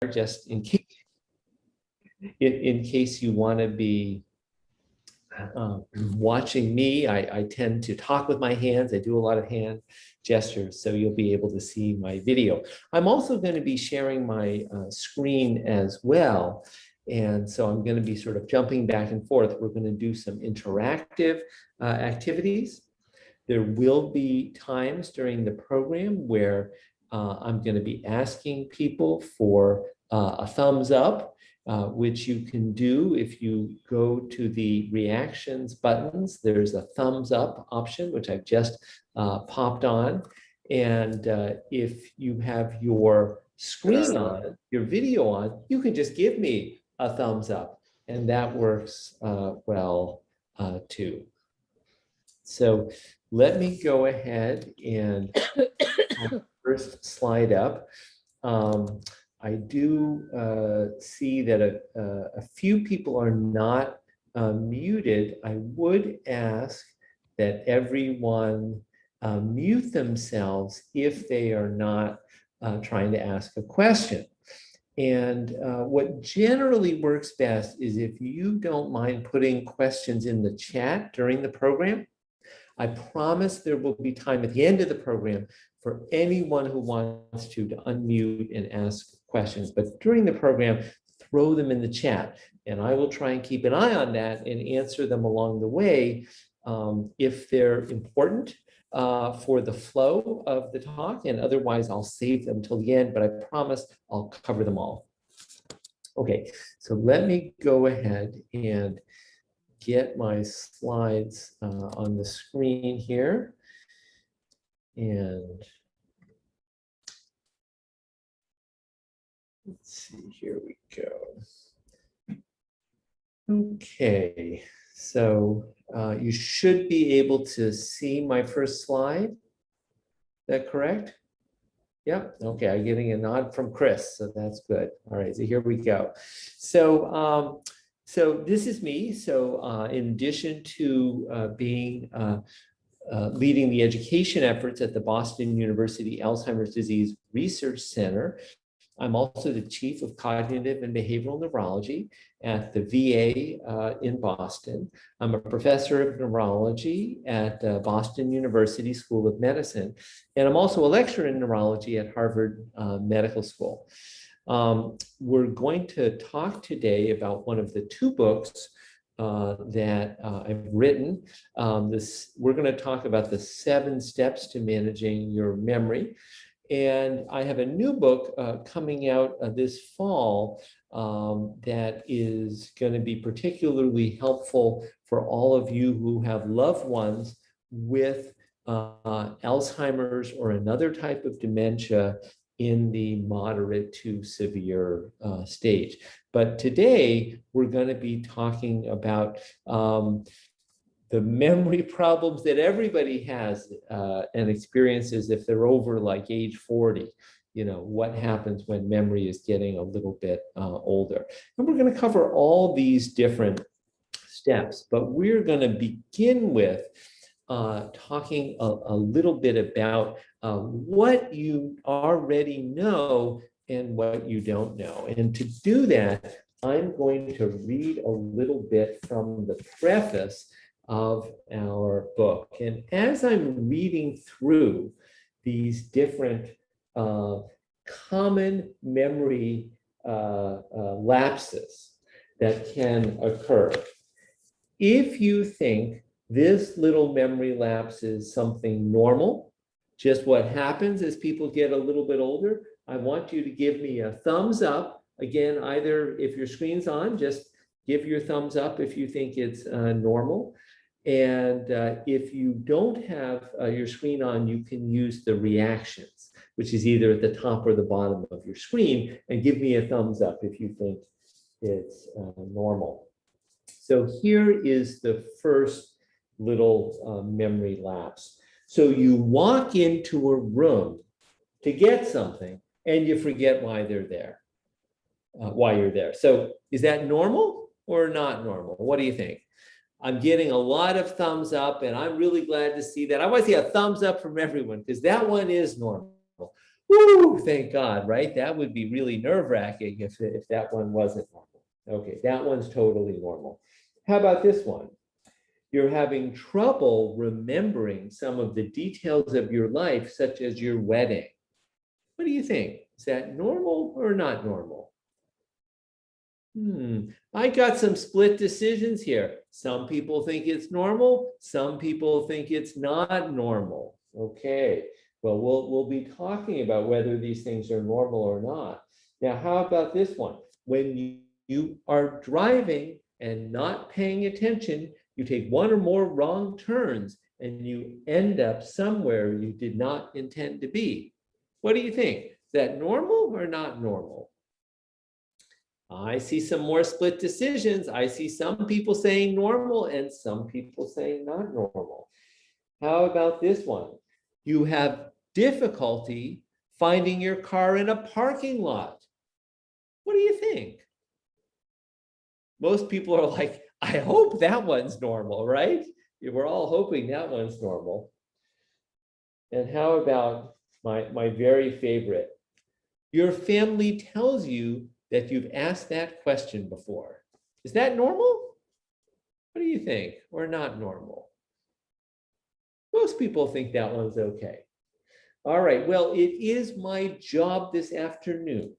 just in case you want to be watching me. I tend to talk with my hands. I do a lot of hand gestures, so you'll be able to see my video. I'm also going to be sharing my screen as well. And so I'm going to be sort of jumping back and forth. We're going to do some interactive activities. There will be times during the program where I'm going to be asking people for a thumbs up, which you can do if you go to the reactions buttons. There's a thumbs up option, which I've just popped on. And if you have your screen on, your video on, you can just give me a thumbs up, and that works well too. So let me go ahead and first slide up. I do see that a few people are not muted. I would ask that everyone mute themselves if they are not trying to ask a question. And what generally works best is if you don't mind putting questions in the chat during the program. I promise there will be time at the end of the program for anyone who wants to unmute and ask questions. But during the program, throw them in the chat, and I will try and keep an eye on that and answer them along the way if they're important for the flow of the talk, and otherwise I'll save them till the end, but I promise I'll cover them all. Okay, so let me go ahead and get my slides on the screen here. And let's see, here we go. Okay, so you should be able to see my first slide. Is that correct? Yep. Okay, I'm getting a nod from Chris, so that's good. All right, so here we go. So, so this is me. So in addition to being leading the education efforts at the Boston University Alzheimer's Disease Research Center, I'm also the Chief of Cognitive and Behavioral Neurology at the VA in Boston. I'm a professor of neurology at Boston University School of Medicine, and I'm also a lecturer in neurology at Harvard Medical School. We're going to talk today about one of the two books that I've written. We're going to talk about the 7 steps to managing your memory. And I have a new book coming out this fall that is going to be particularly helpful for all of you who have loved ones with Alzheimer's or another type of dementia in the moderate to severe stage. But today we're going to be talking about the memory problems that everybody has and experiences if they're over like age 40. You know, what happens when memory is getting a little bit older. And we're going to cover all these different steps, but we're going to begin with talking a little bit about what you already know and what you don't know. And to do that, I'm going to read a little bit from the preface of our book. And as I'm reading through these different common memory lapses that can occur, if you think this little memory lapse is something normal, just what happens as people get a little bit older, I want you to give me a thumbs up. Again, either if your screen's on, just give your thumbs up if you think it's normal. And if you don't have your screen on, you can use the reactions, which is either at the top or the bottom of your screen, and give me a thumbs up if you think it's normal. So here is the first little memory lapse. So you walk into a room to get something and you forget why they're there, why you're there. So is that normal or not normal? What do you think? I'm getting a lot of thumbs up, and I'm really glad to see that. I want to see a thumbs up from everyone because that one is normal. Woo, thank God, right? That would be really nerve-wracking if that one wasn't normal. Okay, that one's totally normal. How about this one? You're having trouble remembering some of the details of your life, such as your wedding. What do you think? Is that normal or not normal? I got some split decisions here. Some people think it's normal. Some people think it's not normal. Okay, well, we'll be talking about whether these things are normal or not. Now, how about this one? When you are driving and not paying attention, you take one or more wrong turns and you end up somewhere you did not intend to be. What do you think? Is that normal or not normal? I see some more split decisions. I see some people saying normal and some people saying not normal. How about this one? You have difficulty finding your car in a parking lot. What do you think? Most people are like, I hope that one's normal, right? We're all hoping that one's normal. And how about my very favorite? Your family tells you that you've asked that question before. Is that normal? What do you think? Or not normal? Most people think that one's okay. All right, well, it is my job this afternoon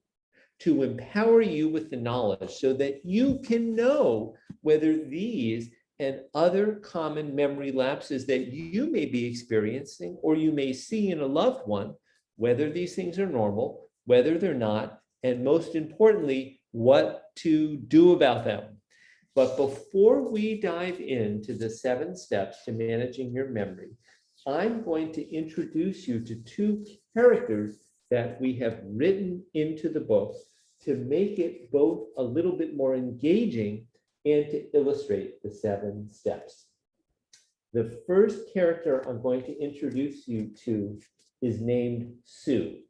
to empower you with the knowledge so that you can know whether these and other common memory lapses that you may be experiencing or you may see in a loved one, whether these things are normal, whether they're not, and most importantly, what to do about them. But before we dive into the 7 steps to managing your memory, I'm going to introduce you to 2 characters that we have written into the book to make it both a little bit more engaging and to illustrate the 7 steps. The first character I'm going to introduce you to is named Sue.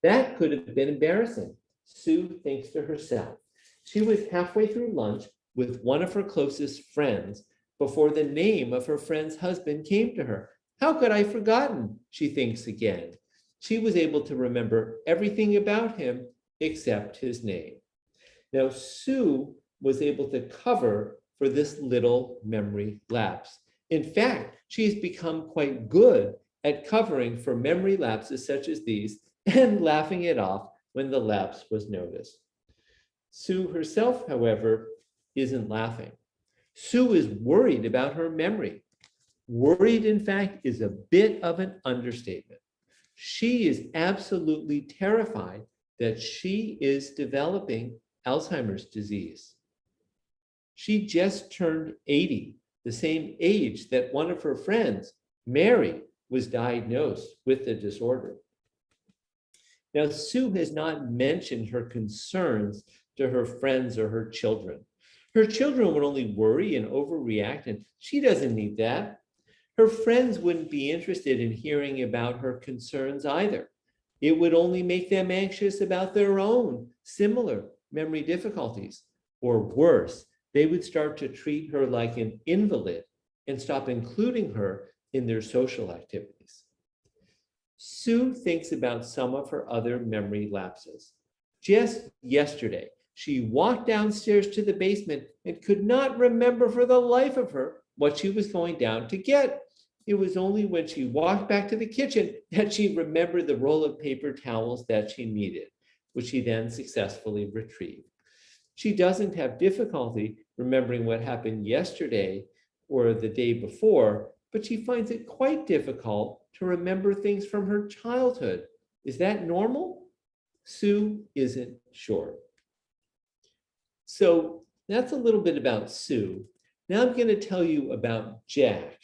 That could have been embarrassing. Sue thinks to herself. She was halfway through lunch with one of her closest friends before the name of her friend's husband came to her. How could I have forgotten? She thinks again. She was able to remember everything about him except his name. Now, Sue was able to cover for this little memory lapse. In fact, she's become quite good at covering for memory lapses such as these and laughing it off when the lapse was noticed. Sue herself, however, isn't laughing. Sue is worried about her memory. Worried, in fact, is a bit of an understatement. She is absolutely terrified that she is developing Alzheimer's disease. She just turned 80, the same age that one of her friends, Mary, was diagnosed with the disorder. Now, Sue has not mentioned her concerns to her friends or her children. Her children would only worry and overreact, and she doesn't need that. Her friends wouldn't be interested in hearing about her concerns either. It would only make them anxious about their own similar memory difficulties. Or worse, they would start to treat her like an invalid and stop including her in their social activities. Sue thinks about some of her other memory lapses. Just yesterday, she walked downstairs to the basement and could not remember for the life of her what she was going down to get. It was only when she walked back to the kitchen that she remembered the roll of paper towels that she needed, which she then successfully retrieved. She doesn't have difficulty remembering what happened yesterday or the day before, but she finds it quite difficult to remember things from her childhood. Is that normal? Sue isn't sure. So that's a little bit about Sue. Now I'm going to tell you about Jack.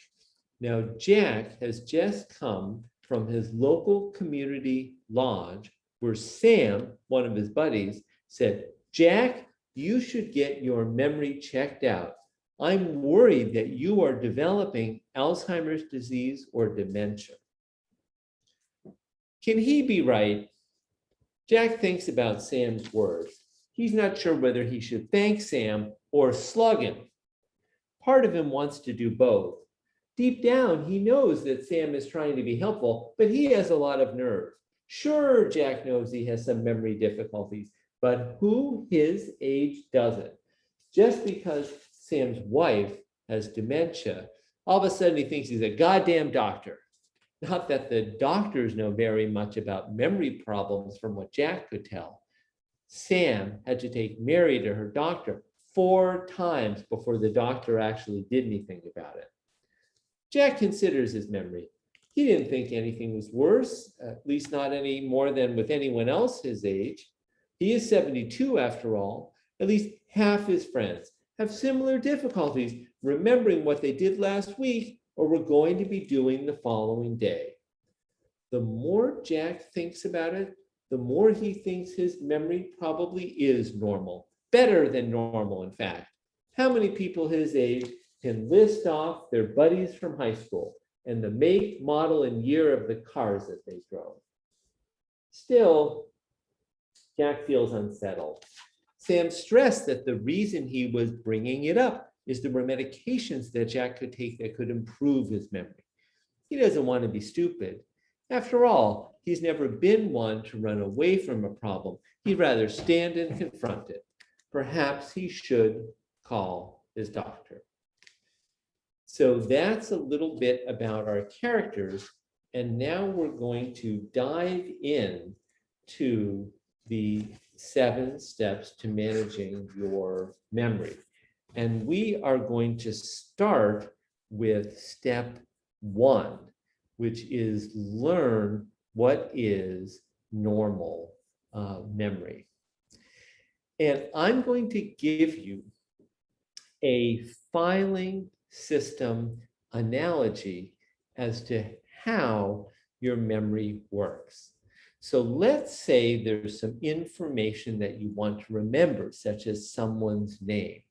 Now, Jack has just come from his local community lodge where Sam, one of his buddies, said, Jack, you should get your memory checked out. I'm worried that you are developing Alzheimer's disease or dementia. Can he be right? Jack thinks about Sam's words. He's not sure whether he should thank Sam or slug him. Part of him wants to do both. Deep down, he knows that Sam is trying to be helpful, but he has a lot of nerve. Sure, Jack knows he has some memory difficulties, but who his age doesn't? Just because Sam's wife has dementia, all of a sudden he thinks he's a goddamn doctor. Not that the doctors know very much about memory problems from what Jack could tell. Sam had to take Mary to her doctor 4 times before the doctor actually did anything about it. Jack considers his memory. He didn't think anything was worse, at least not any more than with anyone else his age. He is 72 after all. At least half his friends have similar difficulties remembering what they did last week or were going to be doing the following day. The more Jack thinks about it, the more he thinks his memory probably is normal, better than normal, in fact. How many people his age can list off their buddies from high school and the make, model, and year of the cars that they drove? Still, Jack feels unsettled. Sam stressed that the reason he was bringing it up is there were medications that Jack could take that could improve his memory. He doesn't want to be stupid. After all, he's never been one to run away from a problem. He'd rather stand and confront it. Perhaps he should call his doctor. So that's a little bit about our characters. And now we're going to dive in to the 7 steps to managing your memory. And we are going to start with step 1, which is learn what is normal memory. And I'm going to give you a filing system analogy as to how your memory works. So let's say there's some information that you want to remember, such as someone's name.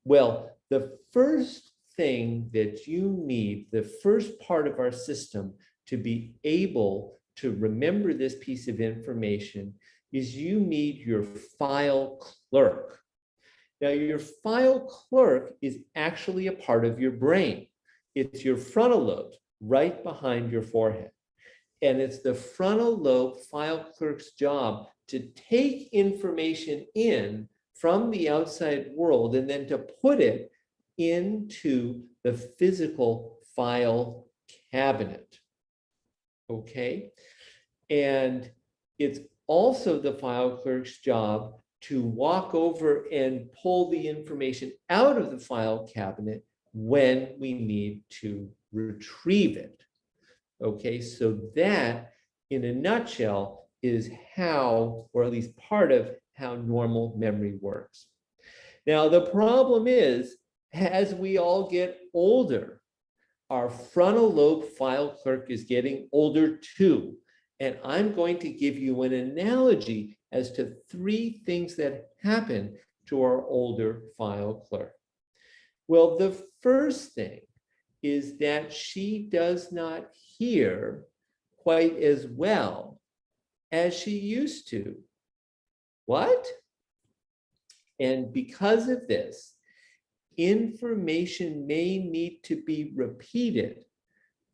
Well, the first thing that you need, the first part of our system to be able to remember this piece of information is you need your file clerk. Now, your file clerk is actually a part of your brain. It's your frontal lobe right behind your forehead. And it's the frontal lobe file clerk's job to take information in from the outside world and then to put it into the physical file cabinet. Okay? And it's also the file clerk's job to walk over and pull the information out of the file cabinet when we need to retrieve it. Okay, so that, in a nutshell, is how, or at least part of how normal memory works. Now, the problem is, as we all get older, our frontal lobe file clerk is getting older too. And I'm going to give you an analogy as to 3 things that happen to our older file clerk. Well, the first thing is that she does not hear quite as well as she used to. What? And because of this, information may need to be repeated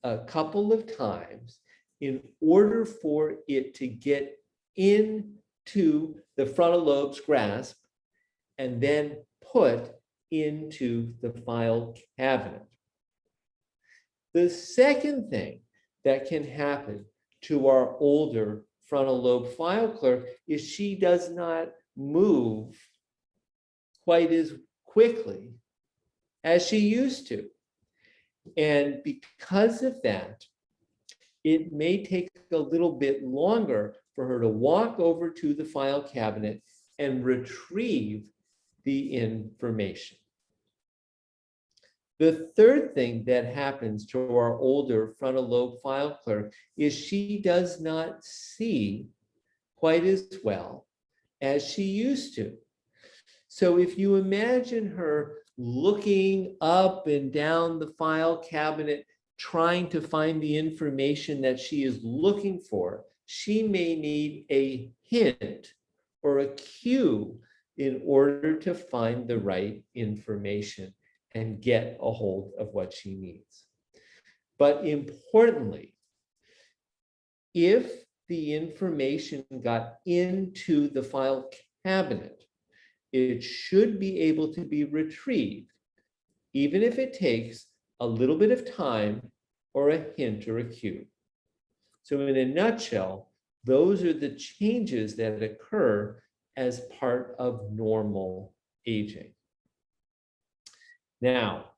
a couple of times in order for it to get into the frontal lobe's grasp and then put into the file cabinet. The second thing that can happen to our older frontal lobe file clerk is she does not move quite as quickly as she used to. And because of that, it may take a little bit longer for her to walk over to the file cabinet and retrieve the information. The third thing that happens to our older frontal lobe file clerk is she does not see quite as well as she used to. So if you imagine her looking up and down the file cabinet, trying to find the information that she is looking for, she may need a hint or a cue in order to find the right information and get a hold of what she needs. But importantly, if the information got into the file cabinet, it should be able to be retrieved, even if it takes a little bit of time or a hint or a cue. So in a nutshell, those are the changes that occur as part of normal aging. Now,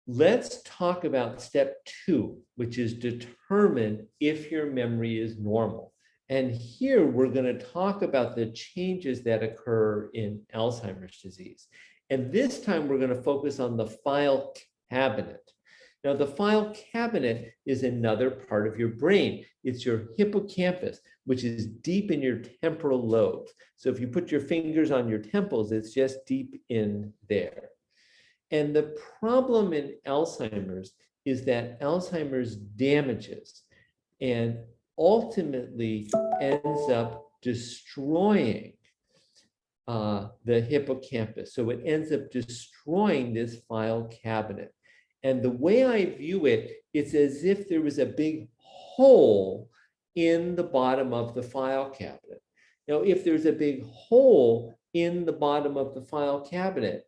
let's talk about step 2, which is determine if your memory is normal. And here we're going to talk about the changes that occur in Alzheimer's disease. And this time we're going to focus on the file cabinet. Now, the file cabinet is another part of your brain. It's your hippocampus, which is deep in your temporal lobes. So if you put your fingers on your temples, it's just deep in there. And the problem in Alzheimer's is that Alzheimer's damages and ultimately ends up destroying the hippocampus. So it ends up destroying this file cabinet. And the way I view it, it's as if there was a big hole in the bottom of the file cabinet. Now, if there's a big hole in the bottom of the file cabinet,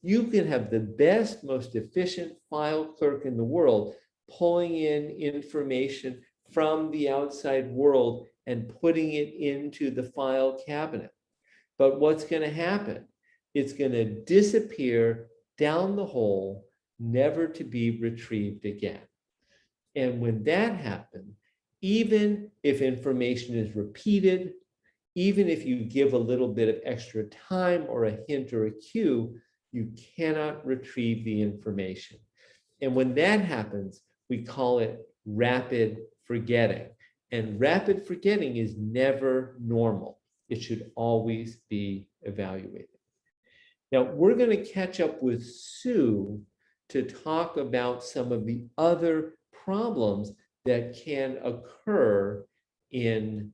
you can have the best, most efficient file clerk in the world pulling in information from the outside world and putting it into the file cabinet. But what's going to happen? It's going to disappear down the hole, never to be retrieved again. And when that happens, even if information is repeated, even if you give a little bit of extra time or a hint or a cue, you cannot retrieve the information. And when that happens, we call it rapid forgetting. And rapid forgetting is never normal. It should always be evaluated. Now, we're going to catch up with Sue to talk about some of the other problems that can occur in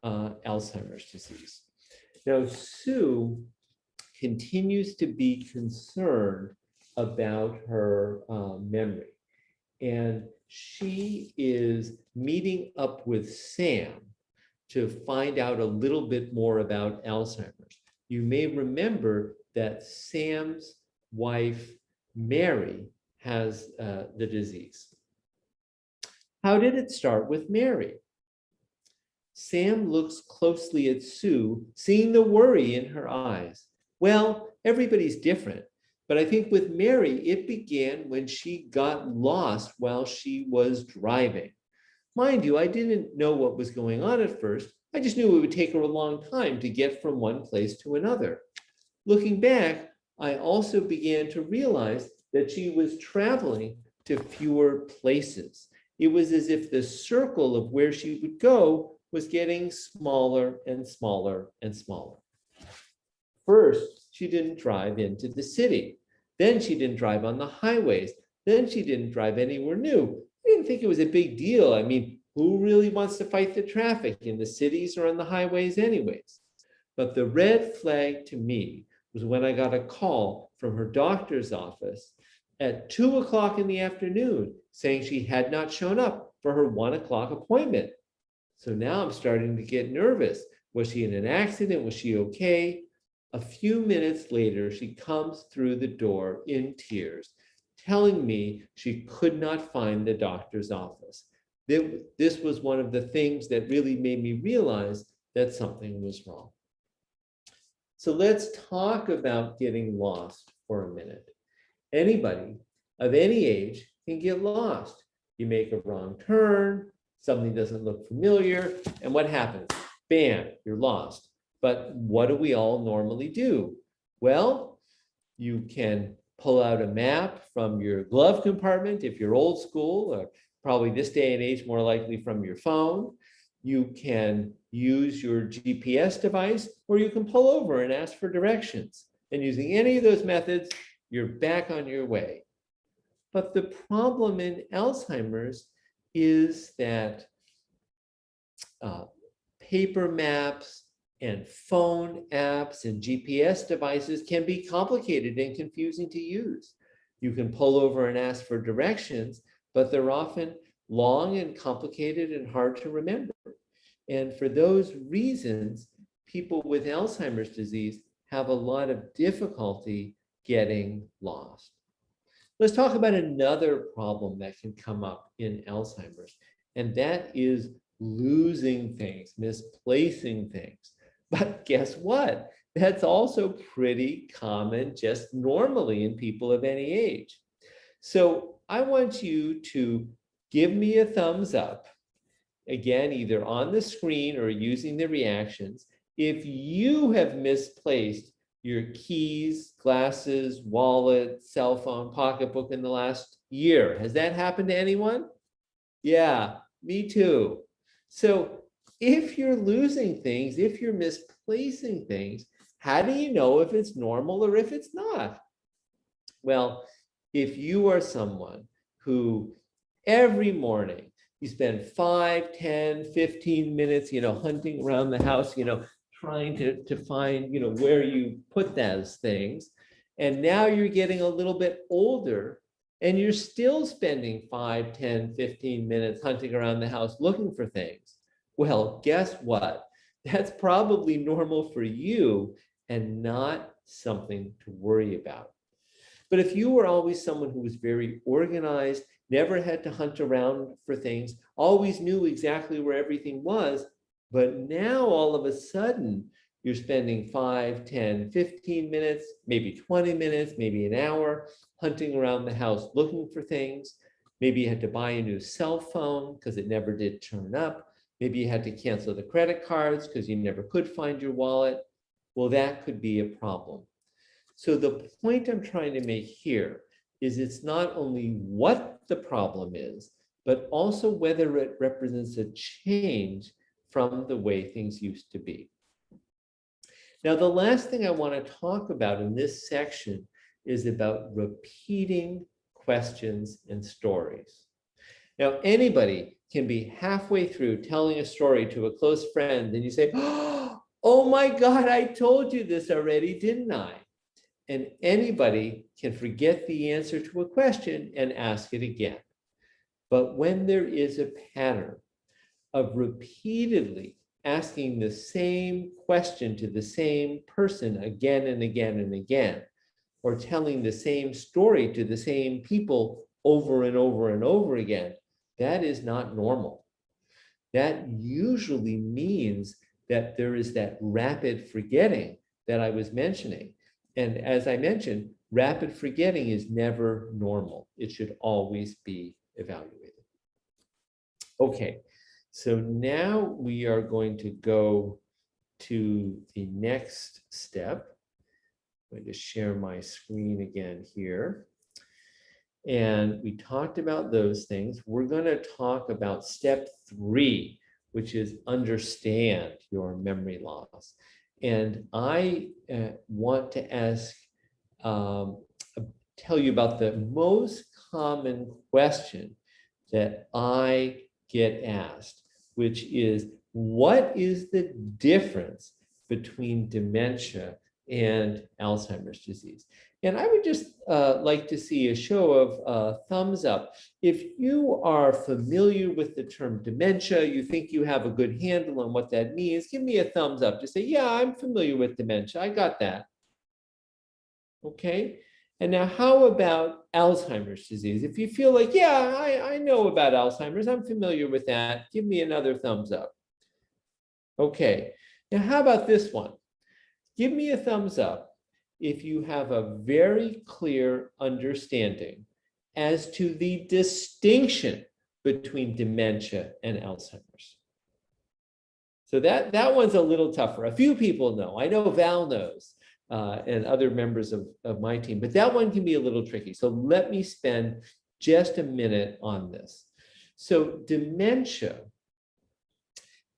Alzheimer's disease. Now, Sue continues to be concerned about her memory, and she is meeting up with Sam to find out a little bit more about Alzheimer's. You may remember that Sam's wife, Mary, has the disease. How did it start with Mary? Sam looks closely at Sue, seeing the worry in her eyes. Well, everybody's different, but I think with Mary, it began when she got lost while she was driving. Mind you, I didn't know what was going on at first. I just knew it would take her a long time to get from one place to another. Looking back, I also began to realize that she was traveling to fewer places. It was as if the circle of where she would go was getting smaller and smaller and smaller. First, she didn't drive into the city. Then she didn't drive on the highways. Then she didn't drive anywhere new. I didn't think it was a big deal. I mean, who really wants to fight the traffic in the cities or on the highways anyways? But the red flag to me was when I got a call from her doctor's office at 2 o'clock in the afternoon saying she had not shown up for her 1 o'clock appointment. So now I'm starting to get nervous. Was she in an accident? Was she okay? A few minutes later, she comes through the door in tears, telling me she could not find the doctor's office. This was one of the things that really made me realize that something was wrong. So let's talk about getting lost for a minute. Anybody of any age can get lost. You make a wrong turn, something doesn't look familiar, and what happens? Bam, you're lost. But what do we all normally do? Well, you can pull out a map from your glove compartment if you're old school, or probably this day and age more likely from your phone. You can use your GPS device, or you can pull over and ask for directions. And using any of those methods, you're back on your way. But the problem in Alzheimer's is that paper maps and phone apps and GPS devices can be complicated and confusing to use. You can pull over and ask for directions, but they're often long and complicated and hard to remember. And for those reasons, people with Alzheimer's disease have a lot of difficulty getting lost. Let's talk about another problem that can come up in Alzheimer's, and that is losing things, misplacing things. But guess what? That's also pretty common just normally in people of any age. So I want you to give me a thumbs up, again, either on the screen or using the reactions, if you have misplaced your keys, glasses, wallet, cell phone, pocketbook in the last year. Has that happened to anyone? Yeah, me too. So if you're losing things, if you're misplacing things, how do you know if it's normal or if it's not? Well, if you are someone who every morning you spend 5, 10, 15 minutes, hunting around the house, trying to find, where you put those things. And now you're getting a little bit older and you're still spending 5, 10, 15 minutes hunting around the house looking for things. Well, guess what? That's probably normal for you and not something to worry about. But if you were always someone who was very organized, never had to hunt around for things, always knew exactly where everything was, but now all of a sudden you're spending 5, 10, 15 minutes, maybe 20 minutes, maybe an hour hunting around the house looking for things. Maybe you had to buy a new cell phone because it never did turn up. Maybe you had to cancel the credit cards because you never could find your wallet. Well, that could be a problem. So the point I'm trying to make here is it's not only what the problem is, but also whether it represents a change from the way things used to be. Now, the last thing I want to talk about in this section is about repeating questions and stories. Now, anybody can be halfway through telling a story to a close friend, and you say, "Oh my God, I told you this already, didn't I?" And anybody can forget the answer to a question and ask it again. But when there is a pattern of repeatedly asking the same question to the same person again and again and again, or telling the same story to the same people over and over and over again, that is not normal. That usually means that there is that rapid forgetting that I was mentioning. And as I mentioned, rapid forgetting is never normal. It should always be evaluated. Okay, so now we are going to go to the next step. I'm going to share my screen again here. And we talked about those things. We're going to talk about step 3, which is understand your memory loss. And I want to tell you about the most common question that I get asked, which is, what is the difference between dementia and Alzheimer's disease? And I would just like to see a show of thumbs up. If you are familiar with the term dementia, you think you have a good handle on what that means, give me a thumbs up to say, yeah, I'm familiar with dementia. I got that. Okay. And now how about Alzheimer's disease? If you feel like, yeah, I know about Alzheimer's, I'm familiar with that, give me another thumbs up. Okay. Now how about this one? Give me a thumbs up if you have a very clear understanding as to the distinction between dementia and Alzheimer's. So that one's a little tougher. A few people know. I know Val knows, and other members of my team, but that one can be a little tricky. So let me spend just a minute on this. So dementia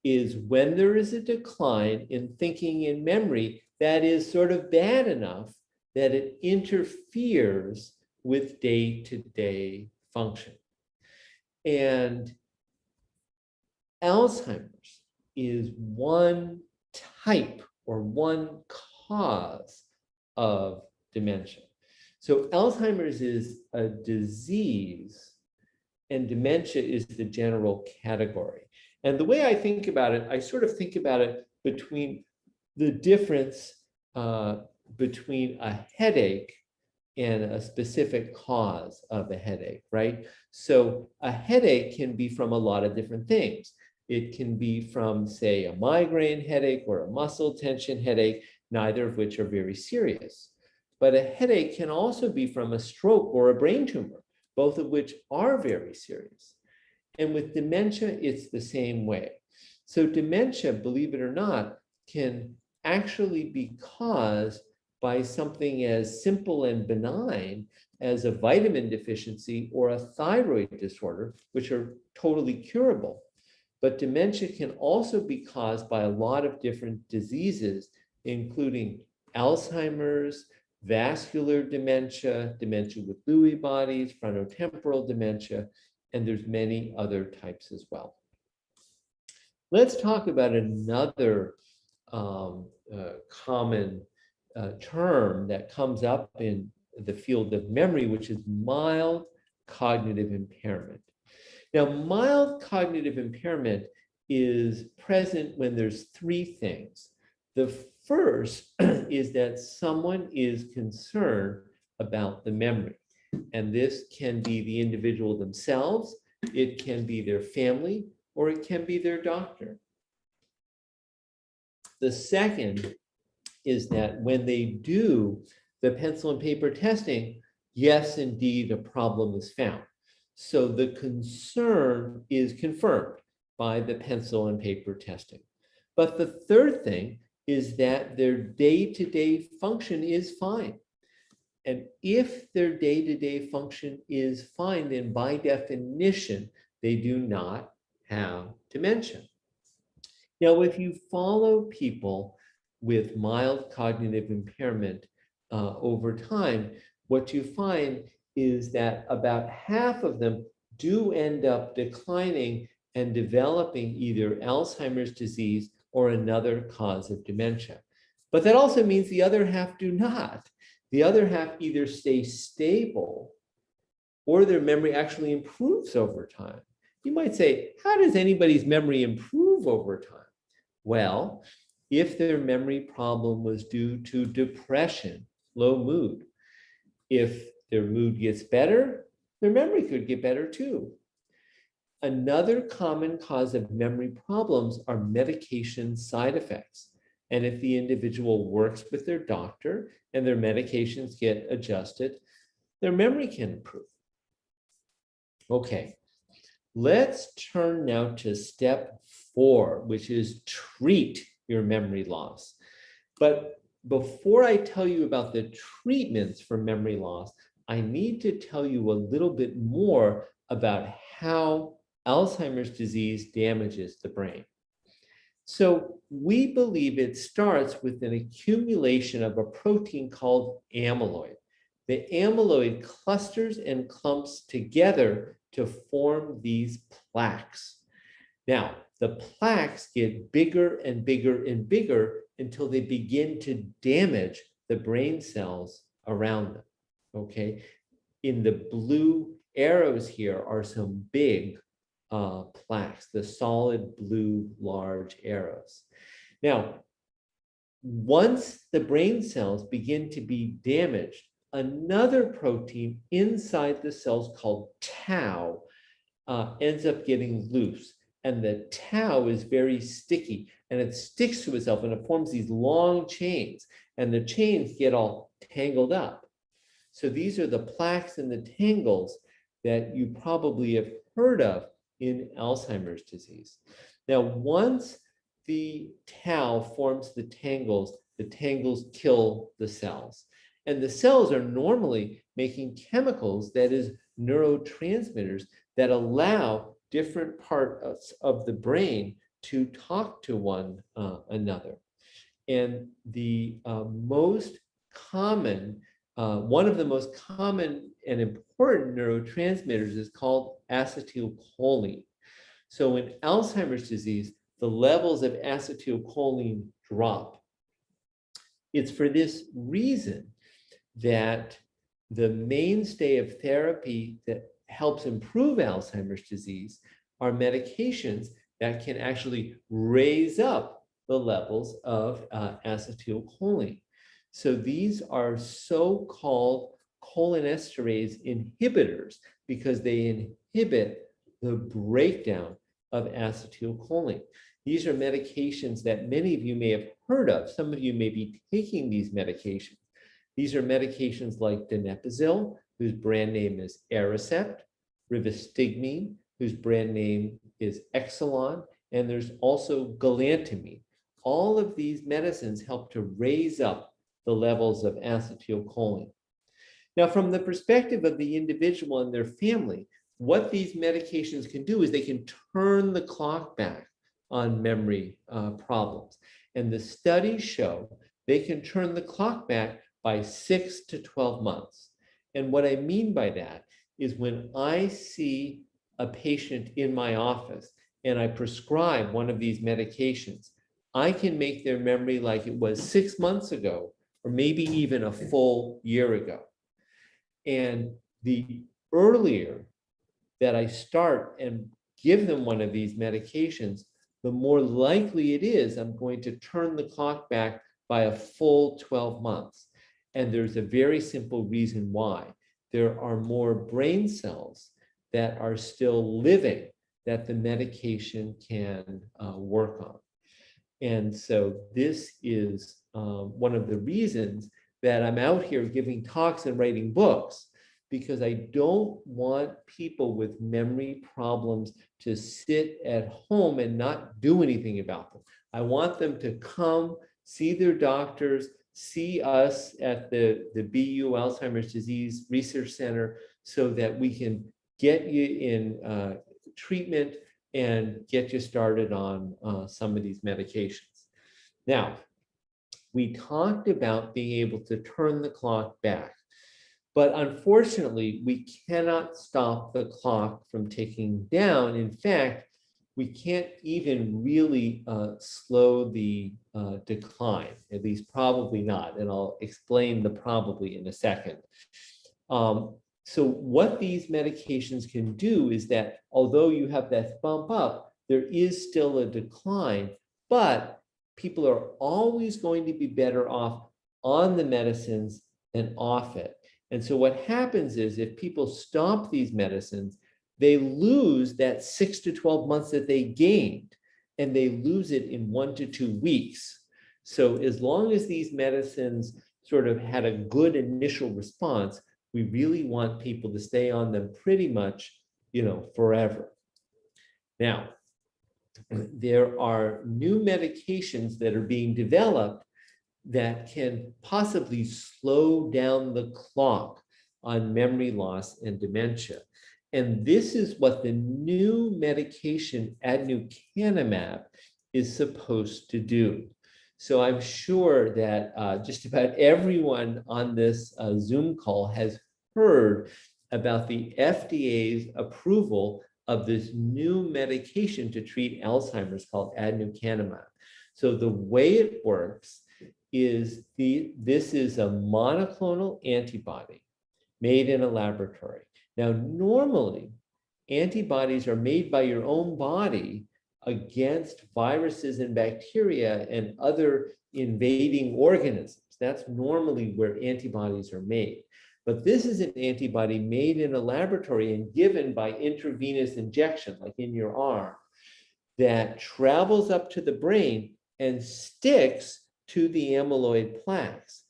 is when there is a decline in thinking and memory that is sort of bad enough that it interferes with day-to-day function. And Alzheimer's is one type or one cause of dementia. So Alzheimer's is a disease and dementia is the general category. And the way I think about it, I sort of think about it between the difference between a headache and a specific cause of a headache, right? So a headache can be from a lot of different things. It can be from, say, a migraine headache or a muscle tension headache, neither of which are very serious. But a headache can also be from a stroke or a brain tumor, both of which are very serious. And with dementia, it's the same way. So dementia, believe it or not, can actually be caused by something as simple and benign as a vitamin deficiency or a thyroid disorder, which are totally curable. But dementia can also be caused by a lot of different diseases, including Alzheimer's, vascular dementia, dementia with Lewy bodies, frontotemporal dementia, and there's many other types as well. Let's talk about another common term that comes up in the field of memory, which is mild cognitive impairment. Now, mild cognitive impairment is present when there's three things. The first is that someone is concerned about the memory. And this can be the individual themselves, it can be their family, or it can be their doctor. The second is that when they do the pencil and paper testing, yes, indeed, a problem is found. So the concern is confirmed by the pencil and paper testing. But the third thing is that their day-to-day function is fine. And if their day-to-day function is fine, then by definition, they do not have dementia. Now, if you follow people with mild cognitive impairment over time, what you find is that about half of them do end up declining and developing either Alzheimer's disease or another cause of dementia. But that also means the other half do not. The other half either stay stable or their memory actually improves over time. You might say, how does anybody's memory improve over time? Well, if their memory problem was due to depression, low mood, if their mood gets better, their memory could get better too. Another common cause of memory problems are medication side effects. And if the individual works with their doctor and their medications get adjusted, their memory can improve. Okay, let's turn now to step 4, which is treat your memory loss. But before I tell you about the treatments for memory loss, I need to tell you a little bit more about how Alzheimer's disease damages the brain. So we believe it starts with an accumulation of a protein called amyloid. The amyloid clusters and clumps together to form these plaques. Now, the plaques get bigger and bigger and bigger until they begin to damage the brain cells around them, okay? In the blue arrows here are some big plaques, the solid blue large arrows. Now, once the brain cells begin to be damaged, another protein inside the cells called tau ends up getting loose. And the tau is very sticky and it sticks to itself and it forms these long chains and the chains get all tangled up. So these are the plaques and the tangles that you probably have heard of in Alzheimer's disease. Now, once the tau forms the tangles kill the cells. And the cells are normally making chemicals, that is neurotransmitters, that allow different parts of the brain to talk to one another. And the most common, one of the most common and important neurotransmitters is called acetylcholine. So in Alzheimer's disease, the levels of acetylcholine drop. It's for this reason that the mainstay of therapy that helps improve Alzheimer's disease are medications that can actually raise up the levels of acetylcholine. So these are so-called cholinesterase inhibitors because they inhibit the breakdown of acetylcholine. These are medications that many of you may have heard of. Some of you may be taking these medications. These are medications like donepezil, whose brand name is Aricept, rivastigmine, whose brand name is Exelon, and there's also galantamine. All of these medicines help to raise up the levels of acetylcholine. Now, from the perspective of the individual and their family, what these medications can do is they can turn the clock back on memory problems. And the studies show they can turn the clock back by 6 to 12 months. And what I mean by that is when I see a patient in my office and I prescribe one of these medications, I can make their memory like it was 6 months ago, or maybe even a full year ago. And the earlier that I start and give them one of these medications, the more likely it is I'm going to turn the clock back by a full 12 months. And there's a very simple reason why. There are more brain cells that are still living that the medication can work on. And so this is one of the reasons that I'm out here giving talks and writing books, because I don't want people with memory problems to sit at home and not do anything about them. I want them to come, see their doctors, see us at the BU Alzheimer's Disease Research Center so that we can get you in treatment and get you started on some of these medications. Now, we talked about being able to turn the clock back, but unfortunately, we cannot stop the clock from ticking down. In fact, we can't even really slow the decline, at least probably not. And I'll explain the probably in a second. So what these medications can do is that although you have that bump up, there is still a decline, but people are always going to be better off on the medicines than off it. And so what happens is if people stop these medicines, they lose that 6 to 12 months that they gained, and they lose it in 1 to 2 weeks. So as long as these medicines sort of had a good initial response, we really want people to stay on them pretty much, forever. Now, there are new medications that are being developed that can possibly slow down the clock on memory loss and dementia. And this is what the new medication aducanumab is supposed to do. So I'm sure that just about everyone on this Zoom call has heard about the FDA's approval of this new medication to treat Alzheimer's called aducanumab. So the way it works is this is a monoclonal antibody made in a laboratory. Now, normally, antibodies are made by your own body against viruses and bacteria and other invading organisms. That's normally where antibodies are made. But this is an antibody made in a laboratory and given by intravenous injection, like in your arm, that travels up to the brain and sticks to the amyloid plaques.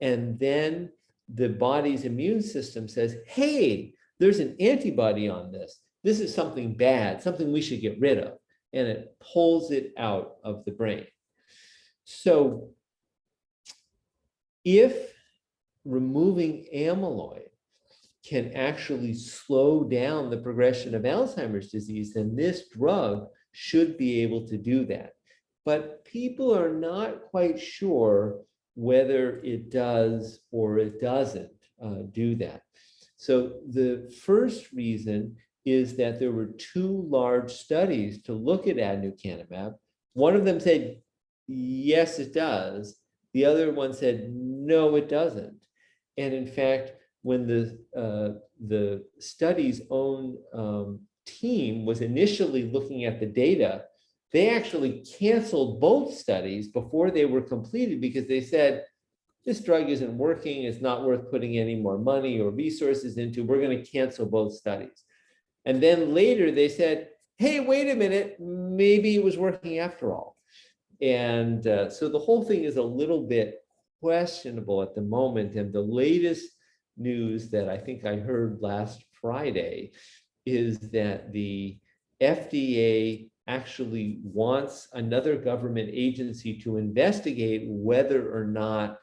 And then the body's immune system says, hey, there's an antibody on this. This is something bad, something we should get rid of. And it pulls it out of the brain. So if removing amyloid can actually slow down the progression of Alzheimer's disease, then this drug should be able to do that. But people are not quite sure whether it does or it doesn't do that. So the first reason is that there were 2 large studies to look at aducanumab. One of them said, yes, it does. The other one said, no, it doesn't. And in fact, when the study's own team was initially looking at the data, they actually canceled both studies before they were completed because they said, this drug isn't working, it's not worth putting any more money or resources into, we're going to cancel both studies. And then later they said, hey, wait a minute, maybe it was working after all. And so the whole thing is a little bit questionable at the moment. And the latest news that I think I heard last Friday is that the FDA actually wants another government agency to investigate whether or not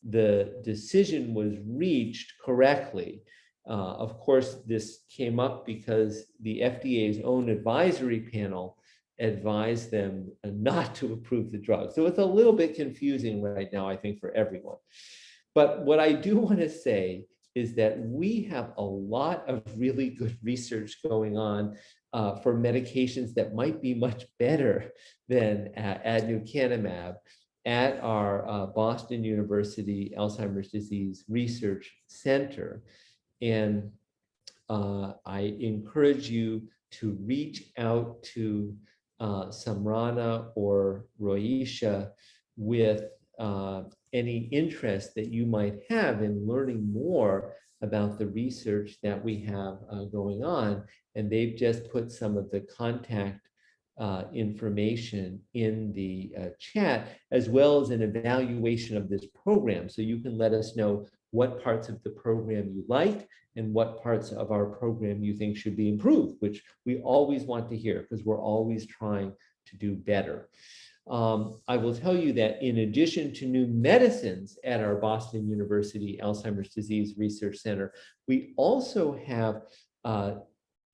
the decision was reached correctly. Of course, this came up because the FDA's own advisory panel advised them not to approve the drug. So it's a little bit confusing right now, I think, for everyone. But what I do want to say is that we have a lot of really good research going on for medications that might be much better than aducanumab at our Boston University Alzheimer's Disease Research Center. And I encourage you to reach out to Samrana or Roisha with any interest that you might have in learning more about the research that we have going on. And they've just put some of the contact information in the chat, as well as an evaluation of this program. So you can let us know what parts of the program you liked and what parts of our program you think should be improved, which we always want to hear because we're always trying to do better. I will tell you that in addition to new medicines at our Boston University Alzheimer's Disease Research Center, we also have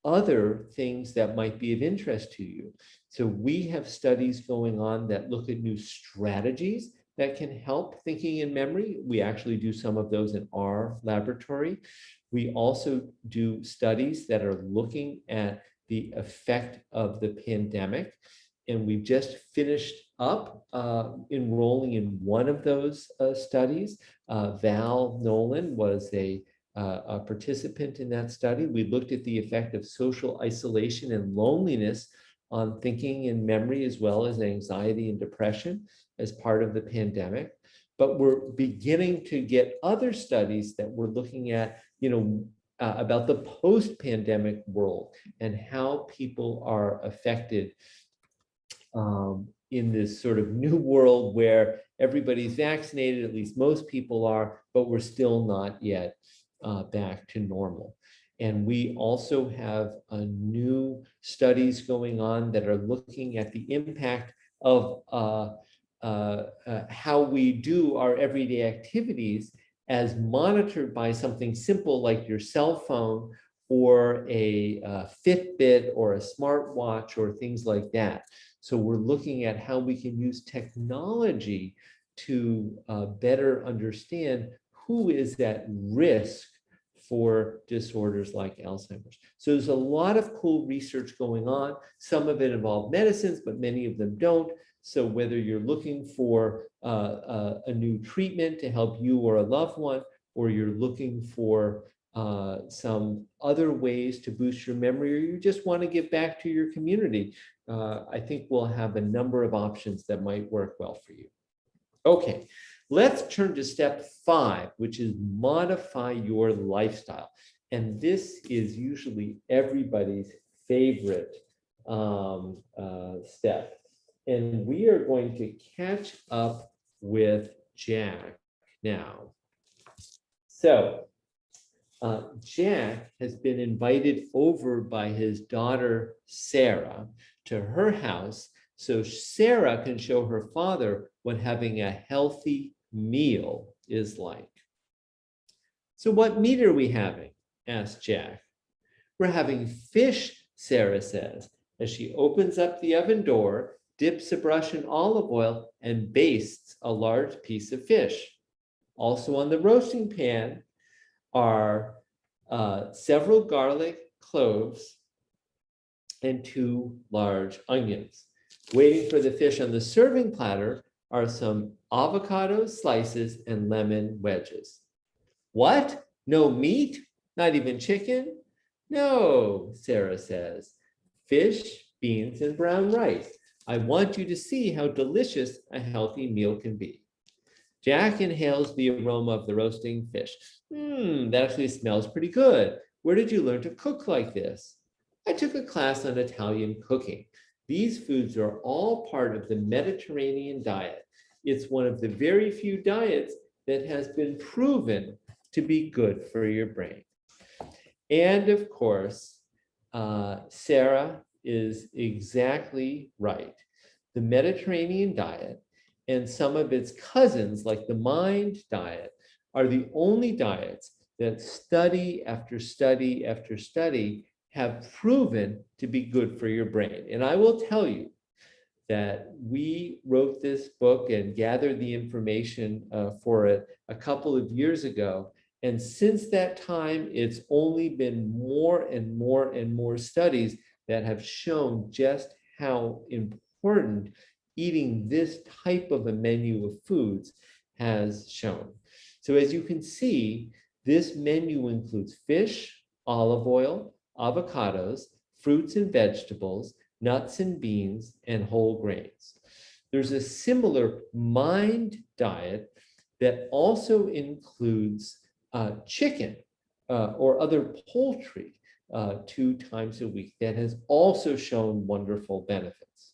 other things that might be of interest to you. So we have studies going on that look at new strategies that can help thinking and memory. We actually do some of those in our laboratory. We also do studies that are looking at the effect of the pandemic. And we've just finished up enrolling in one of those studies. Val Nolan was a participant in that study. We looked at the effect of social isolation and loneliness on thinking and memory, as well as anxiety and depression as part of the pandemic. But we're beginning to get other studies that we're looking at, about the post-pandemic world and how people are affected in this sort of new world where everybody's vaccinated, at least most people are, but we're still not yet back to normal. And we also have new studies going on that are looking at the impact of how we do our everyday activities as monitored by something simple like your cell phone or a Fitbit or a smartwatch or things like that. So we're looking at how we can use technology to better understand who is at risk for disorders like Alzheimer's. So there's a lot of cool research going on. Some of it involves medicines, but many of them don't. So whether you're looking for a new treatment to help you or a loved one, or you're looking for some other ways to boost your memory, or you just want to give back to your community, I think we'll have a number of options that might work well for you. Okay, let's turn to step 5, which is modify your lifestyle. And this is usually everybody's favorite step. And we are going to catch up with Jack now. So Jack has been invited over by his daughter, Sarah, to her house so Sarah can show her father what having a healthy meal is like. So what meat are we having? Asked Jack. We're having fish, Sarah says, as she opens up the oven door, dips a brush in olive oil, and bastes a large piece of fish. Also on the roasting pan are several garlic cloves and 2 large onions. Waiting for the fish on the serving platter are some avocado slices and lemon wedges. What? No meat? Not even chicken? No, Sarah says. Fish, beans, and brown rice. I want you to see how delicious a healthy meal can be. Jack inhales the aroma of the roasting fish. That actually smells pretty good. Where did you learn to cook like this? I took a class on Italian cooking. These foods are all part of the Mediterranean diet. It's one of the very few diets that has been proven to be good for your brain. And of course, Sarah is exactly right. The Mediterranean diet and some of its cousins, like the MIND diet, are the only diets that study after study after study have proven to be good for your brain. And I will tell you that we wrote this book and gathered the information for it a couple of years ago. And since that time, it's only been more and more and more studies that have shown just how important eating this type of a menu of foods has shown. So as you can see, this menu includes fish, olive oil, avocados, fruits and vegetables, nuts and beans, and whole grains. There's a similar MIND diet that also includes chicken or other poultry 2 times a week that has also shown wonderful benefits.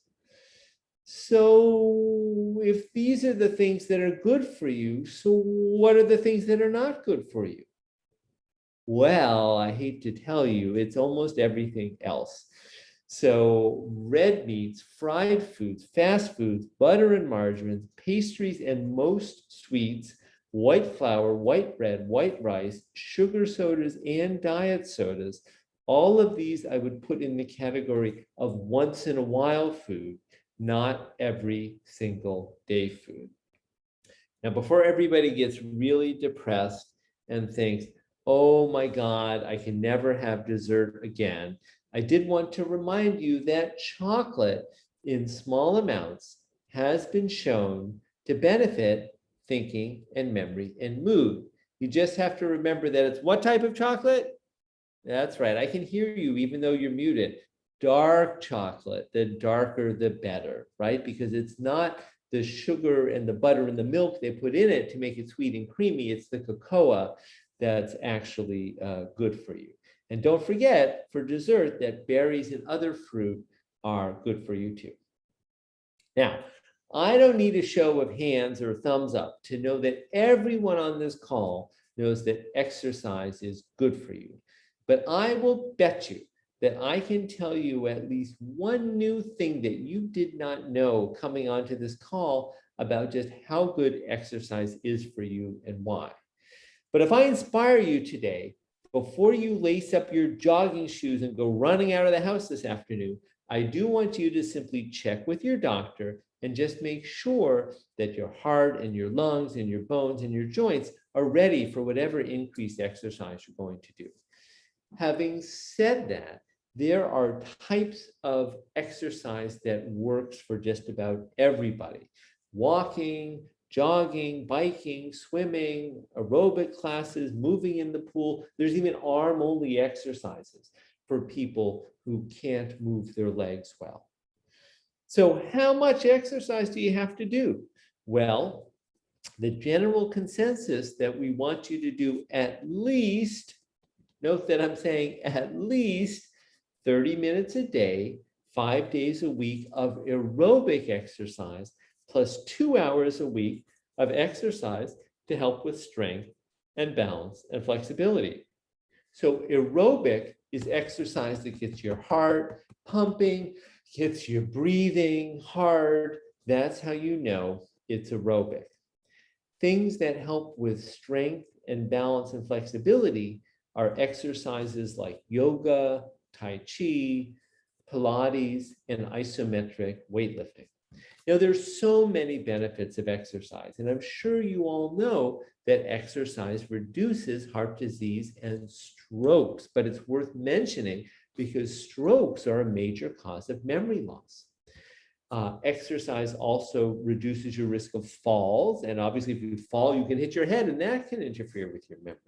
So if these are the things that are good for you, so what are the things that are not good for you? Well, I hate to tell you, it's almost everything else. So red meats, fried foods, fast foods, butter and margarines, pastries and most sweets, white flour, white bread, white rice, sugar sodas, and diet sodas, all of these I would put in the category of once in a while food, not every single day food. Now, before everybody gets really depressed and thinks, oh my God, I can never have dessert again, I did want to remind you that chocolate in small amounts has been shown to benefit thinking and memory and mood. You just have to remember that it's what type of chocolate? That's right, I can hear you even though you're muted. Dark chocolate, the darker the better, right? Because it's not the sugar and the butter and the milk they put in it to make it sweet and creamy, it's the cocoa that's actually good for you. And don't forget, for dessert, that berries and other fruit are good for you too. Now, I don't need a show of hands or thumbs up to know that everyone on this call knows that exercise is good for you. But I will bet you that I can tell you at least one new thing that you did not know coming onto this call about just how good exercise is for you and why. But if I inspire you today, before you lace up your jogging shoes and go running out of the house this afternoon, I do want you to simply check with your doctor and just make sure that your heart and your lungs and your bones and your joints are ready for whatever increased exercise you're going to do. Having said that, there are types of exercise that works for just about everybody. Walking, jogging, biking, swimming, aerobic classes, moving in the pool. There's even arm-only exercises for people who can't move their legs well. So how much exercise do you have to do? Well, the general consensus that we want you to do at least, note that I'm saying at least 30 minutes a day, 5 days a week of aerobic exercise, plus 2 hours a week of exercise to help with strength and balance and flexibility. So aerobic is exercise that gets your heart pumping, gets you breathing hard. That's how you know it's aerobic. Things that help with strength and balance and flexibility are exercises like yoga, Tai Chi, Pilates, and isometric weightlifting. Now, there's so many benefits of exercise, and I'm sure you all know that exercise reduces heart disease and strokes, but it's worth mentioning because strokes are a major cause of memory loss. Exercise also reduces your risk of falls, and obviously if you fall, you can hit your head, and that can interfere with your memory.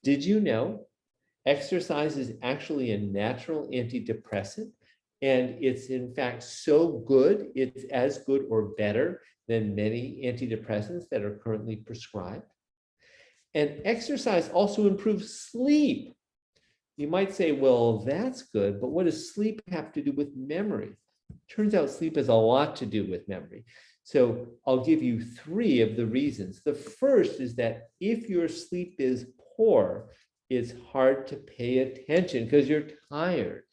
Did you know exercise is actually a natural antidepressant? And it's in fact so good, it's as good or better than many antidepressants that are currently prescribed. And exercise also improves sleep. You might say, well, that's good, but what does sleep have to do with memory? Turns out sleep has a lot to do with memory. So I'll give you 3 of the reasons. The first is that if your sleep is poor, it's hard to pay attention because you're tired.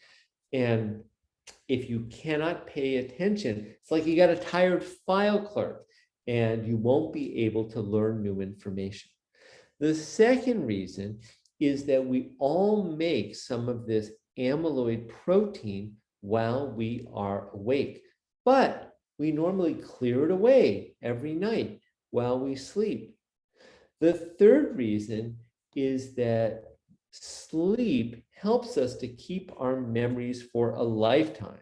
And if you cannot pay attention, it's like you got a tired file clerk and you won't be able to learn new information. The second reason is that we all make some of this amyloid protein while we are awake, but we normally clear it away every night while we sleep. The third reason is that sleep helps us to keep our memories for a lifetime.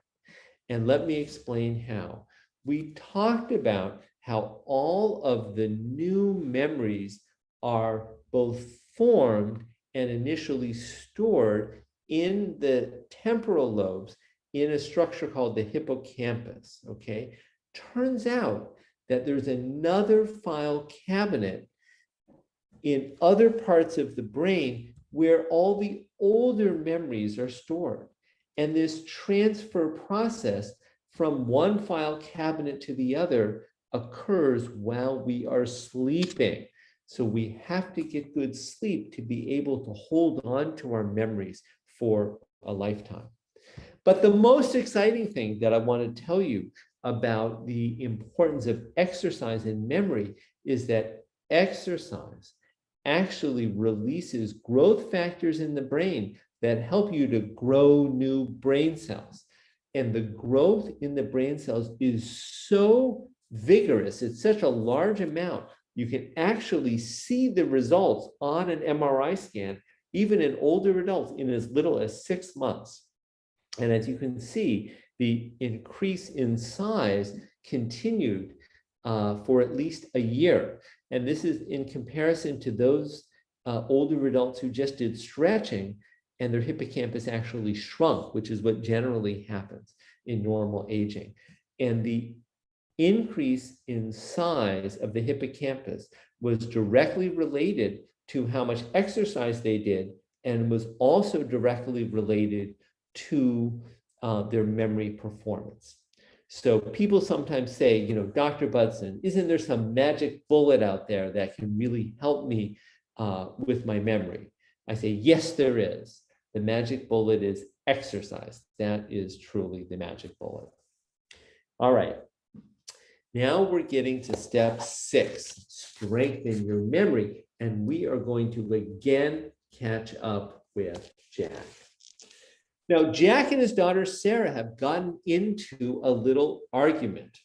And let me explain how. We talked about how all of the new memories are both formed and initially stored in the temporal lobes in a structure called the hippocampus, okay? Turns out that there's another file cabinet in other parts of the brain where all the older memories are stored. And this transfer process from one file cabinet to the other occurs while we are sleeping. So we have to get good sleep to be able to hold on to our memories for a lifetime. But the most exciting thing that I want to tell you about the importance of exercise in memory is that exercise actually releases growth factors in the brain that help you to grow new brain cells. And the growth in the brain cells is so vigorous, it's such a large amount, you can actually see the results on an MRI scan, even in older adults, in as little as 6 months. And as you can see, the increase in size continued for at least a year. And this is in comparison to those older adults who just did stretching and their hippocampus actually shrunk, which is what generally happens in normal aging. And the increase in size of the hippocampus was directly related to how much exercise they did and was also directly related to their memory performance. So people sometimes say, you know, Dr. Budson, isn't there some magic bullet out there that can really help me with my memory? I say, yes, there is. The magic bullet is exercise. That is truly the magic bullet. All right. Now we're getting to step 6, strengthen your memory. And we are going to again catch up with Jack. Now, Jack and his daughter, Sarah, have gotten into a little argument.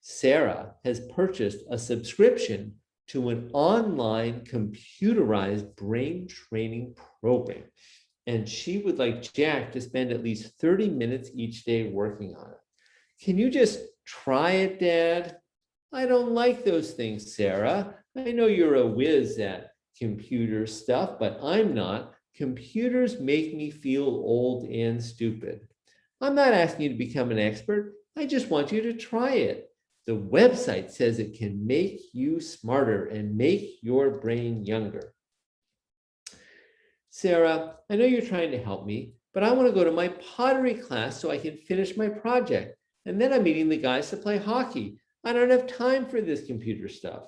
Sarah has purchased a subscription to an online computerized brain training program. And she would like Jack to spend at least 30 minutes each day working on it. Can you just try it, Dad? I don't like those things, Sarah. I know you're a whiz at computer stuff, but I'm not. Computers make me feel old and stupid. I'm not asking you to become an expert. I just want you to try it. The website says it can make you smarter and make your brain younger. Sarah, I know you're trying to help me, but I want to go to my pottery class so I can finish my project. And then I'm meeting the guys to play hockey. I don't have time for this computer stuff.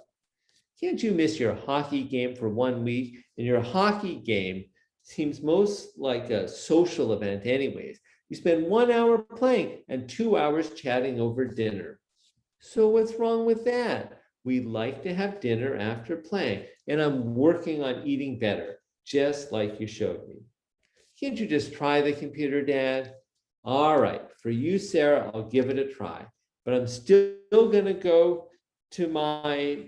Can't you miss your hockey game for 1 week? And your hockey game seems most like a social event anyways. You spend 1 hour playing and 2 hours chatting over dinner. So what's wrong with that? We like to have dinner after playing, and I'm working on eating better, just like you showed me. Can't you just try the computer, Dad? All right, for you, Sarah, I'll give it a try, but I'm still gonna go to my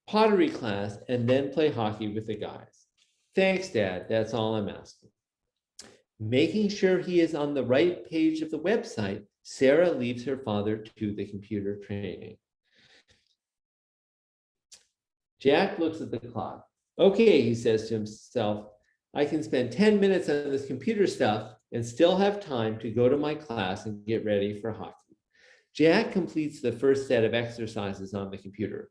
pottery class and then play hockey with the guys. Thanks, Dad, that's all I'm asking. Making sure he is on the right page of the website, Sarah leaves her father to the computer training. Jack looks at the clock. Okay, he says to himself, I can spend 10 minutes on this computer stuff and still have time to go to my class and get ready for hockey. Jack completes the first set of exercises on the computer.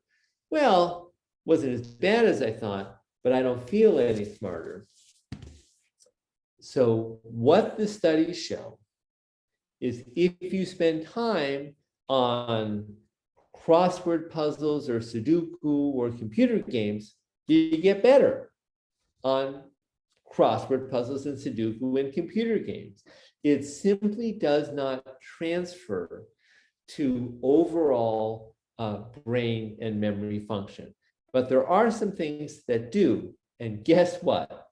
Well, wasn't as bad as I thought, but I don't feel any smarter. So what the studies show is if you spend time on crossword puzzles or Sudoku or computer games, you get better on crossword puzzles and Sudoku and computer games. It simply does not transfer to overall brain and memory function. But there are some things that do. And guess what?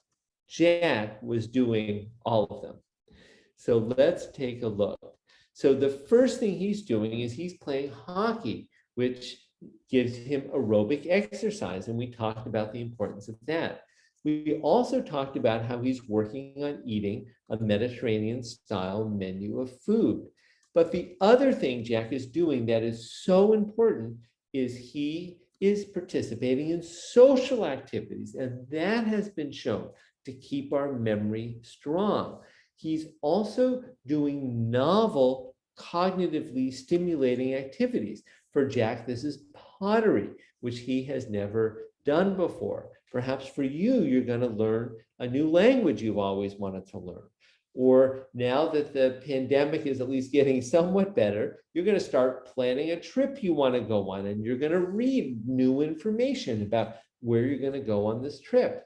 Jack was doing all of them. So let's take a look. So the first thing he's doing is he's playing hockey, which gives him aerobic exercise. And we talked about the importance of that. We also talked about how he's working on eating a Mediterranean style menu of food. But the other thing Jack is doing that is so important is he is participating in social activities, and that has been shown to keep our memory strong. He's also doing novel, cognitively stimulating activities. For Jack, this is pottery, which he has never done before. Perhaps for you, you're going to learn a new language you've always wanted to learn. Or now that the pandemic is at least getting somewhat better, you're going to start planning a trip you want to go on, and you're going to read new information about where you're going to go on this trip.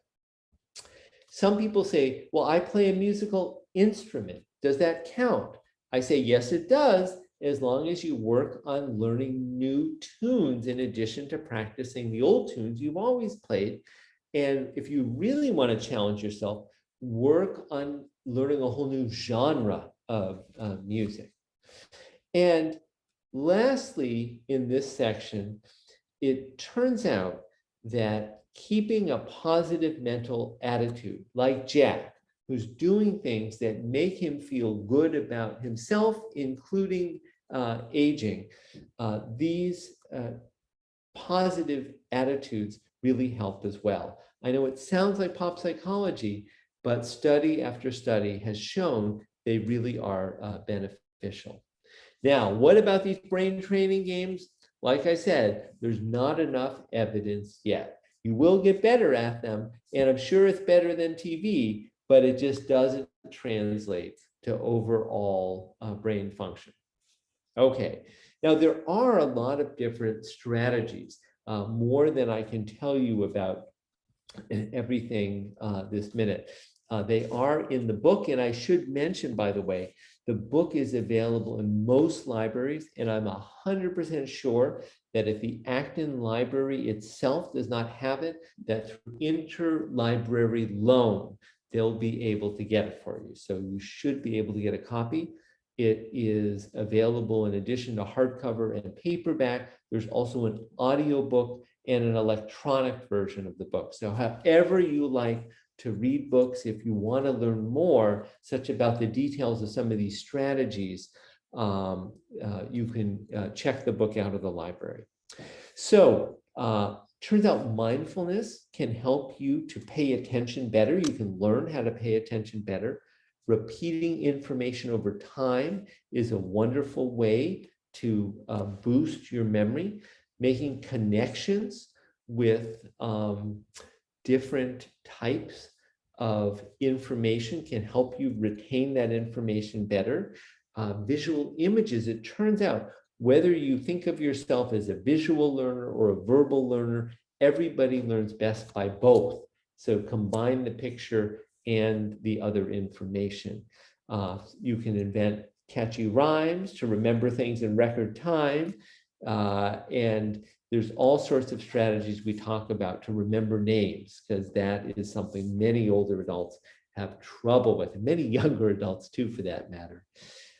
Some people say, well, I play a musical instrument. Does that count? I say, yes, it does, as long as you work on learning new tunes in addition to practicing the old tunes you've always played. And if you really want to challenge yourself, work on learning a whole new genre of music. And lastly, in this section, it turns out that keeping a positive mental attitude, like Jack, who's doing things that make him feel good about himself, including aging, these positive attitudes really help as well. I know it sounds like pop psychology, but study after study has shown they really are beneficial. Now, what about these brain training games? Like I said, there's not enough evidence yet. You will get better at them, and I'm sure it's better than TV, but it just doesn't translate to overall brain function. Okay, now there are a lot of different strategies, more than I can tell you about everything this minute. They are in the book, and I should mention, by the way, the book is available in most libraries, and I'm 100% sure that if the Acton Library itself does not have it, that through interlibrary loan, they'll be able to get it for you. So you should be able to get a copy. It is available in addition to hardcover and paperback. There's also an audiobook and an electronic version of the book. So however you like to read books, if you want to learn more, such about the details of some of these strategies, you can check the book out of the library. So turns out mindfulness can help you to pay attention better. You can learn how to pay attention better. Repeating information over time is a wonderful way to boost your memory. Making connections with different types of information can help you retain that information better. Visual images, it turns out, whether you think of yourself as a visual learner or a verbal learner, everybody learns best by both. So combine the picture and the other information. You can invent catchy rhymes to remember things in record time. And there's all sorts of strategies we talk about to remember names, because that is something many older adults have trouble with, and many younger adults too, for that matter.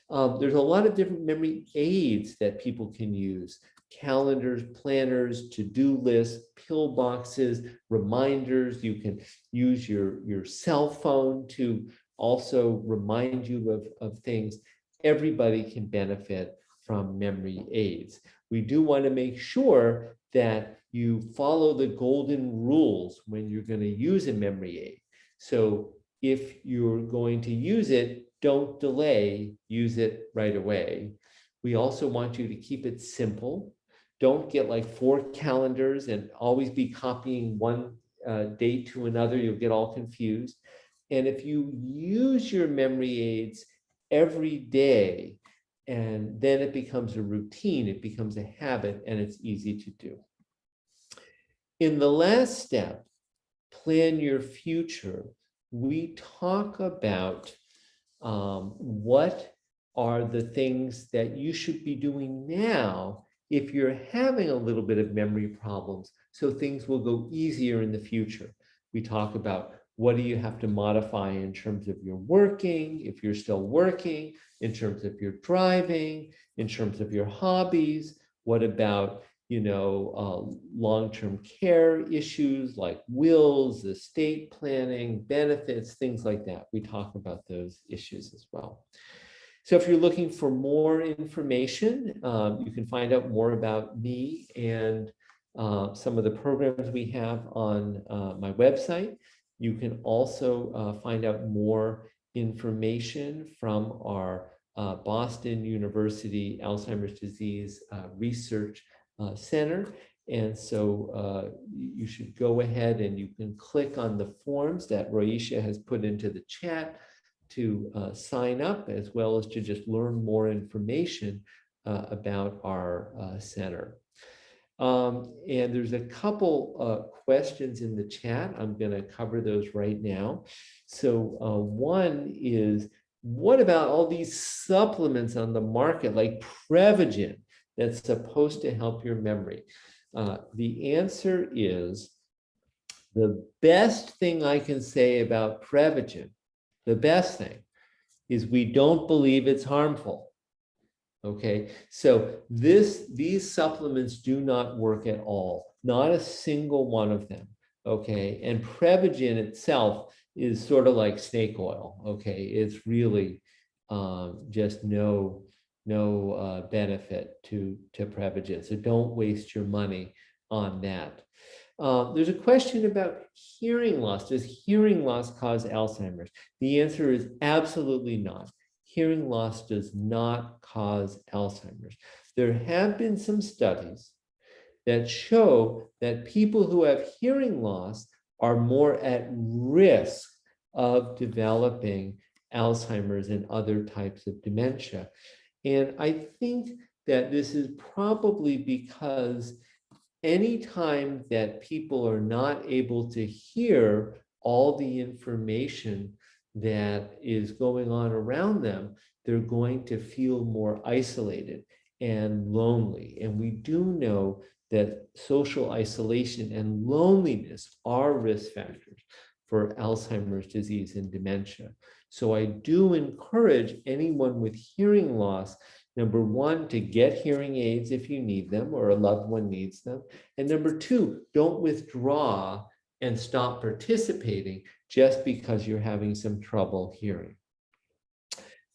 There's a lot of different memory aids that people can use: calendars, planners, to-do lists, pill boxes, reminders. You can use your cell phone to also remind you of things. Everybody can benefit from memory aids. We do want to make sure that you follow the golden rules when you're going to use a memory aid. So if you're going to use it, don't delay, use it right away. We also want you to keep it simple. Don't get like 4 calendars and always be copying one date to another. You'll get all confused. And if you use your memory aids every day, and then it becomes a routine, it becomes a habit, and it's easy to do. In the last step, plan your future, we talk about what are the things that you should be doing now if you're having a little bit of memory problems, so things will go easier in the future. We talk about what do you have to modify in terms of your working, if you're still working, in terms of your driving, in terms of your hobbies. What about, long-term care issues like wills, estate planning, benefits, things like that. We talk about those issues as well. So if you're looking for more information, you can find out more about me and some of the programs we have on my website. You can also find out more information from our Boston University Alzheimer's Disease Research Center. And so you should go ahead and you can click on the forms that Roisha has put into the chat to sign up, as well as to just learn more information about our center. And there's a couple questions in the chat. I'm going to cover those right now. So one is, what about all these supplements on the market like Prevagen that's supposed to help your memory? The answer is, the best thing I can say about Prevagen, the best thing, is we don't believe it's harmful. Okay, so these supplements do not work at all, not a single one of them. Okay, and Prevagen itself is sort of like snake oil. Okay, it's really just no benefit to Prevagen. So don't waste your money on that. There's a question about hearing loss. Does hearing loss cause Alzheimer's? The answer is absolutely not. Hearing loss does not cause Alzheimer's. There have been some studies that show that people who have hearing loss are more at risk of developing Alzheimer's and other types of dementia. And I think that this is probably because anytime that people are not able to hear all the information that is going on around them, they're going to feel more isolated and lonely. And we do know that social isolation and loneliness are risk factors for Alzheimer's disease and dementia. So I do encourage anyone with hearing loss, number one, to get hearing aids if you need them or a loved one needs them. And number two, don't withdraw and stop participating just because you're having some trouble hearing.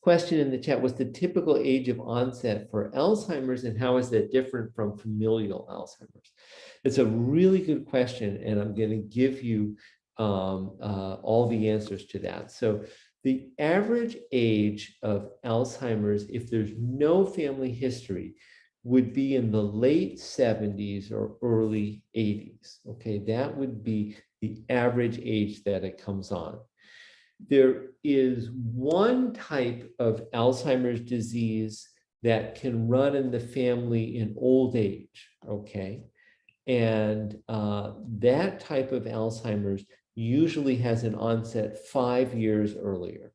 Question in the chat: what's the typical age of onset for Alzheimer's, and how is that different from familial Alzheimer's? It's a really good question, and I'm going to give you all the answers to that. So the average age of Alzheimer's, if there's no family history, would be in the late 70s or early 80s. Okay, that would be the average age that it comes on. There is one type of Alzheimer's disease that can run in the family in old age, okay? And that type of Alzheimer's usually has an onset 5 years earlier.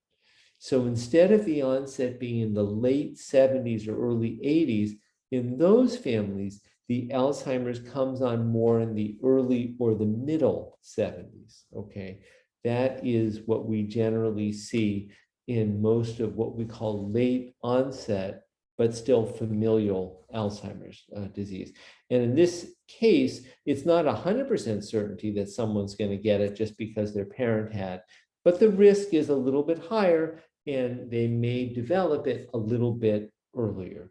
So instead of the onset being in the late 70s or early 80s, in those families, the Alzheimer's comes on more in the early or the middle 70s, okay? That is what we generally see in most of what we call late onset, but still familial Alzheimer's disease. And in this case, it's not 100% certainty that someone's going to get it just because their parent had, but the risk is a little bit higher and they may develop it a little bit earlier.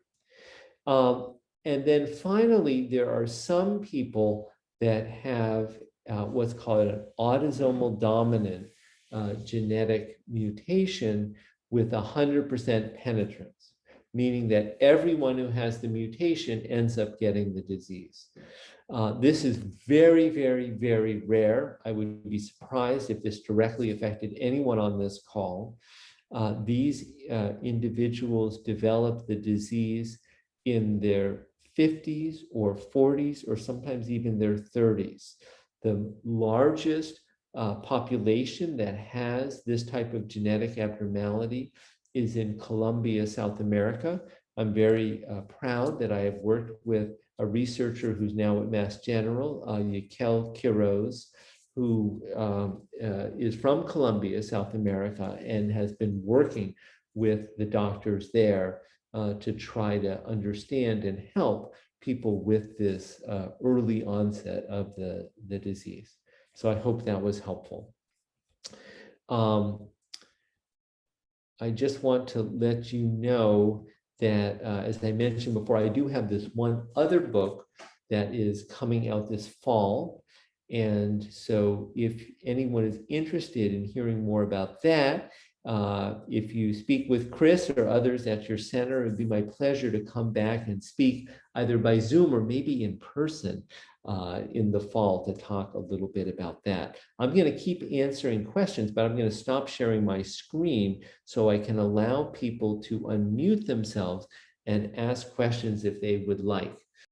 And then finally, there are some people that have what's called an autosomal dominant genetic mutation with 100% penetrance, meaning that everyone who has the mutation ends up getting the disease. This is very, very, very rare. I would be surprised if this directly affected anyone on this call. These individuals develop the disease in their 50s or 40s, or sometimes even their 30s. The largest population that has this type of genetic abnormality is in Colombia, South America. I'm very proud that I have worked with a researcher who's now at Mass General, Yakel Quiroz, who is from Colombia, South America, and has been working with the doctors there to try to understand and help people with this early onset of the disease. So I hope that was helpful. I just want to let you know that, as I mentioned before, I do have this one other book that is coming out this fall. And so if anyone is interested in hearing more about that, if you speak with Chris or others at your center, it would be my pleasure to come back and speak either by Zoom or maybe in person in the fall to talk a little bit about that. I'm going to keep answering questions, but I'm going to stop sharing my screen so I can allow people to unmute themselves and ask questions if they would like.